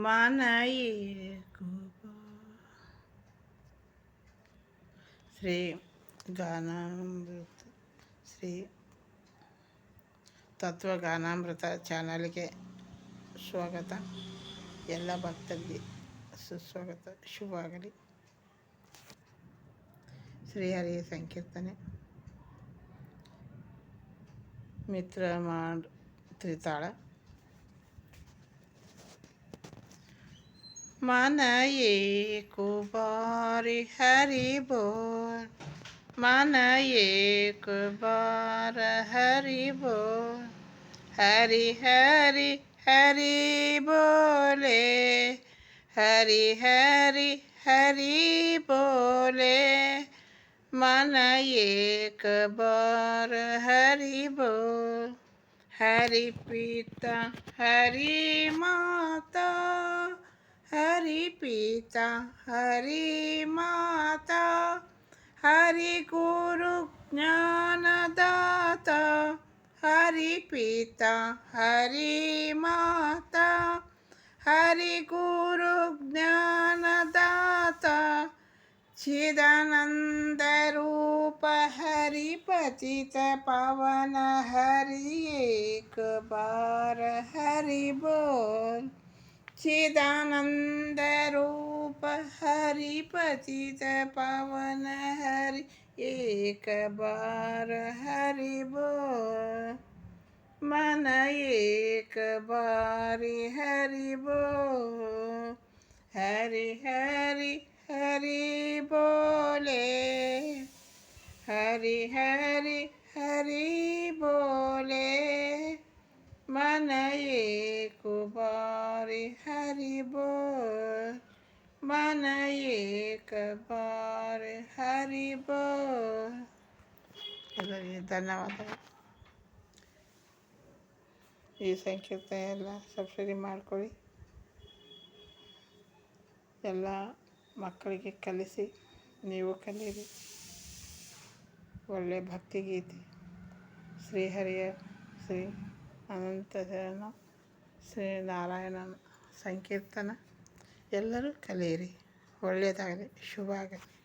ಮಾನಯೇ ಶ್ರೀ ಗಾನಾಮೃತ ಶ್ರೀ ತತ್ವಗಾನಾಮೃತ ಚಾನಲ್ಗೆ ಸ್ವಾಗತ. ಎಲ್ಲ ಭಕ್ತರಿಗೆ ಸುಸ್ವಾಗತ. ಶುಭವಾಗಲಿ. ಶ್ರೀಹರಿಯ ಸಂಕೀರ್ತನೆ. ಮಿತ್ರ ಮಾಡ್ ತ್ರಿತಾಳ. मन एक बार हरि बोल, मन एक बार हरि बोल, हरि हरि हरि बोले, हरि हरि हरि बोले, मन एक बार हरि बोल. हरि पिता हरि माता, हरि पिता हरि माता, हरि गुरु ज्ञानदाता, हरि पिता हरि माता, हरि गुरु ज्ञानदाता, चिदानंद रूप हरि पतित पावन, हरि एक बार हरि बोल. चिदानंद रूप हरि पतित पावन, हरि एक बार हरि बोल. मन एक बार हरि बोल, हरि हरि हरि बोले, हरि हरि हरि बोले, मन एक बार हरि बोल, मन एक बार हरि बोल. ಎಲ್ಲರಿಗೆ ಧನ್ಯವಾದಗಳು. ಈ ಸಂಕೀರ್ತನೆ ಎಲ್ಲ ಸಬ್ಸ್ಕ್ರೈಬ್ ಮಾಡ್ಕೊಳ್ಳಿ. ಎಲ್ಲ ಮಕ್ಕಳಿಗೆ ಕಲಿಸಿ, ನೀವು ಕಲೀರಿ. ಒಳ್ಳೆಯ ಭಕ್ತಿಗೀತೆ. ಶ್ರೀಹರಿಯ ಶ್ರೀ ಅನಂತಶಯನ ಶ್ರೀ ನಾರಾಯಣನ ಸಂಕೀರ್ತನ ಎಲ್ಲರೂ ಕಲಿಯಿರಿ. ಒಳ್ಳೆಯದಾಗಲಿ, ಶುಭ ಆಗಲಿ.